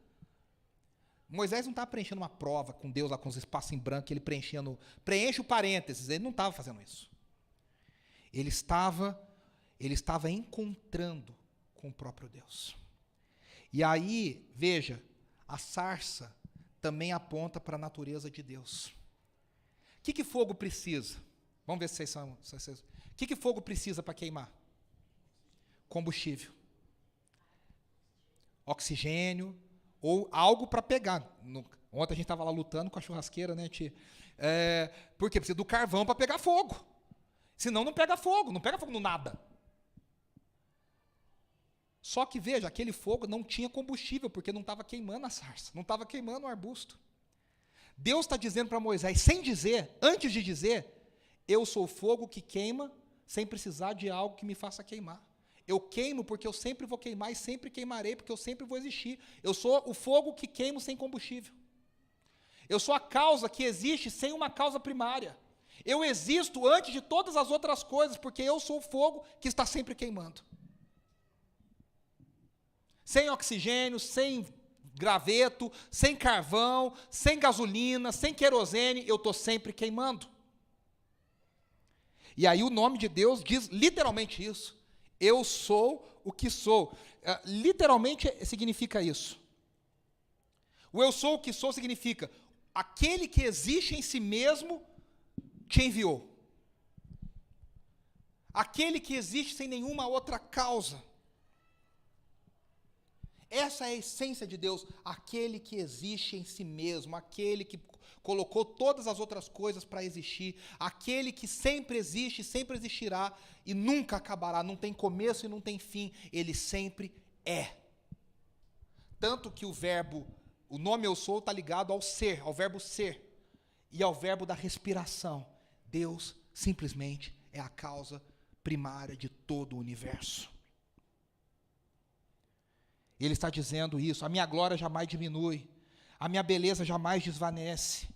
Speaker 1: Moisés não estava preenchendo uma prova com Deus, lá com os espaços em branco, ele preenche o parênteses, ele não estava fazendo isso. Ele estava encontrando com o próprio Deus. E aí, veja, a sarça também aponta para a natureza de Deus. O que fogo precisa? Vamos ver se vocês são. O que fogo precisa para queimar? Combustível. Oxigênio, ou algo para pegar. Ontem a gente estava lá lutando com a churrasqueira, né, tia? Porque precisa do carvão para pegar fogo. Senão não pega fogo no nada. Só que, veja, aquele fogo não tinha combustível, porque não estava queimando a sarça, não estava queimando o arbusto. Deus está dizendo para Moisés, sem dizer, antes de dizer, eu sou o fogo que queima, sem precisar de algo que me faça queimar. Eu queimo porque eu sempre vou queimar e sempre queimarei, porque eu sempre vou existir. Eu sou o fogo que queimo sem combustível. Eu sou a causa que existe sem uma causa primária. Eu existo antes de todas as outras coisas, porque eu sou o fogo que está sempre queimando. Sem oxigênio, sem graveto, sem carvão, sem gasolina, sem querosene, eu estou sempre queimando. E aí o nome de Deus diz literalmente isso. Eu sou o que sou. Literalmente significa isso. O eu sou o que sou significa aquele que existe em si mesmo te enviou. Aquele que existe sem nenhuma outra causa. Essa é a essência de Deus, aquele que existe em si mesmo, aquele que colocou todas as outras coisas para existir, aquele que sempre existe, sempre existirá e nunca acabará, não tem começo e não tem fim, ele sempre é. Tanto que o nome eu sou está ligado ao ser, ao verbo ser e ao verbo da respiração. Deus simplesmente é a causa primária de todo o universo. Ele está dizendo isso, a minha glória jamais diminui, a minha beleza jamais desvanece,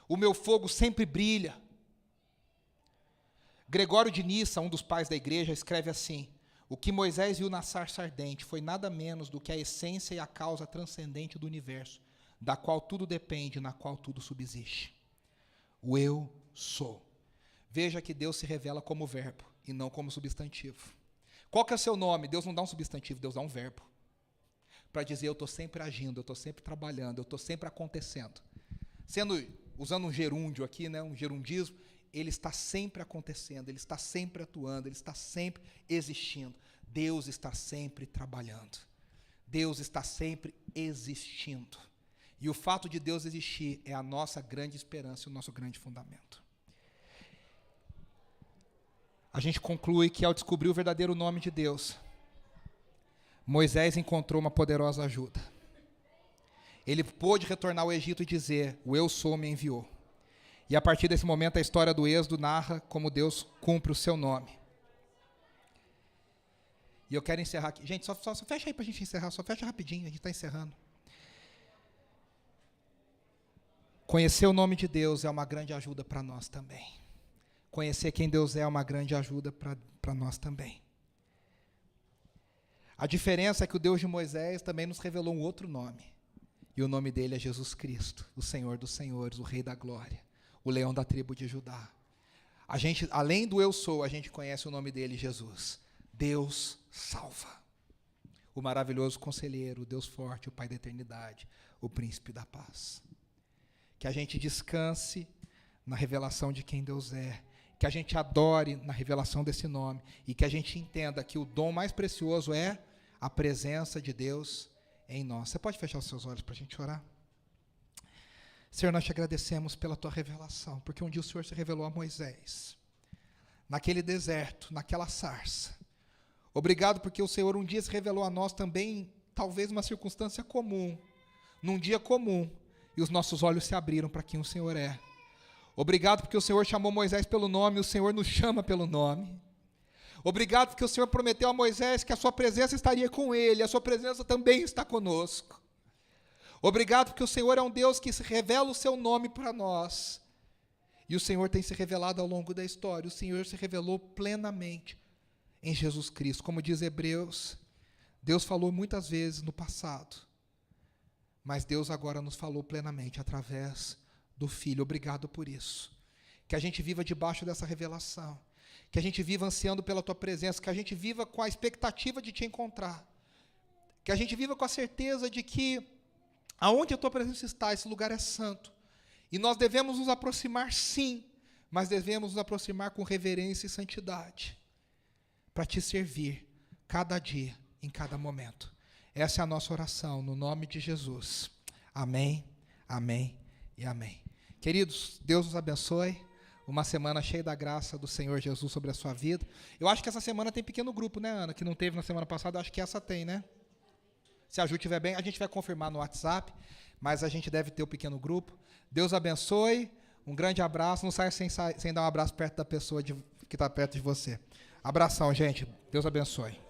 Speaker 1: o meu fogo sempre brilha. Gregório de Nissa, um dos pais da igreja, escreve assim: o que Moisés viu na sarça ardente foi nada menos do que a essência e a causa transcendente do universo, da qual tudo depende, na qual tudo subsiste. O eu sou. Veja que Deus se revela como verbo e não como substantivo. Qual que é o seu nome? Deus não dá um substantivo, Deus dá um verbo. Para dizer, eu estou sempre agindo, eu estou sempre trabalhando, eu estou sempre acontecendo. Usando um gerúndio aqui, né, um gerundismo, ele está sempre acontecendo, ele está sempre atuando, ele está sempre existindo. Deus está sempre trabalhando. Deus está sempre existindo. E o fato de Deus existir é a nossa grande esperança, o nosso grande fundamento. A gente conclui que ao descobrir o verdadeiro nome de Deus, Moisés encontrou uma poderosa ajuda. Ele pôde retornar ao Egito e dizer, o eu sou me enviou. E a partir desse momento a história do Êxodo narra como Deus cumpre o seu nome. E eu quero encerrar aqui. Gente, só fecha aí para a gente encerrar, só fecha rapidinho, a gente está encerrando. Conhecer o nome de Deus é uma grande ajuda para nós também. Conhecer quem Deus é uma grande ajuda para nós também. A diferença é que o Deus de Moisés também nos revelou um outro nome. E o nome dele é Jesus Cristo, o Senhor dos Senhores, o Rei da Glória, o Leão da tribo de Judá. A gente, além do eu sou, a gente conhece o nome dele, Jesus. Deus salva. O maravilhoso conselheiro, o Deus forte, o Pai da eternidade, o príncipe da paz. Que a gente descanse na revelação de quem Deus é, que a gente adore na revelação desse nome e que a gente entenda que o dom mais precioso é a presença de Deus em nós. Você pode fechar os seus olhos para a gente orar? Senhor, nós te agradecemos pela tua revelação, porque um dia o Senhor se revelou a Moisés, naquele deserto, naquela sarça. Obrigado porque o Senhor um dia se revelou a nós também, talvez uma circunstância comum, num dia comum, e os nossos olhos se abriram para quem o Senhor é. Obrigado porque o Senhor chamou Moisés pelo nome, e o Senhor nos chama pelo nome. Obrigado porque o Senhor prometeu a Moisés que a sua presença estaria com ele, a sua presença também está conosco. Obrigado porque o Senhor é um Deus que se revela o seu nome para nós. E o Senhor tem se revelado ao longo da história, o Senhor se revelou plenamente em Jesus Cristo. Como diz Hebreus, Deus falou muitas vezes no passado, mas Deus agora nos falou plenamente através do Filho. Obrigado por isso. Que a gente viva debaixo dessa revelação, que a gente viva ansiando pela tua presença, que a gente viva com a expectativa de te encontrar, que a gente viva com a certeza de que Aonde a tua presença está, esse lugar é santo. E nós devemos nos aproximar, sim, mas devemos nos aproximar com reverência e santidade, para te servir cada dia, em cada momento. Essa é a nossa oração, no nome de Jesus. Amém, amém e amém. Queridos, Deus nos abençoe. Uma semana cheia da graça do Senhor Jesus sobre a sua vida. Eu acho que essa semana tem pequeno grupo, né, Ana? Que não teve na semana passada, eu acho que essa tem, né? Se a Ju estiver bem, a gente vai confirmar no WhatsApp, mas a gente deve ter o pequeno grupo. Deus abençoe, um grande abraço. Não saia sem dar um abraço perto da pessoa que está perto de você. Abração, gente. Deus abençoe.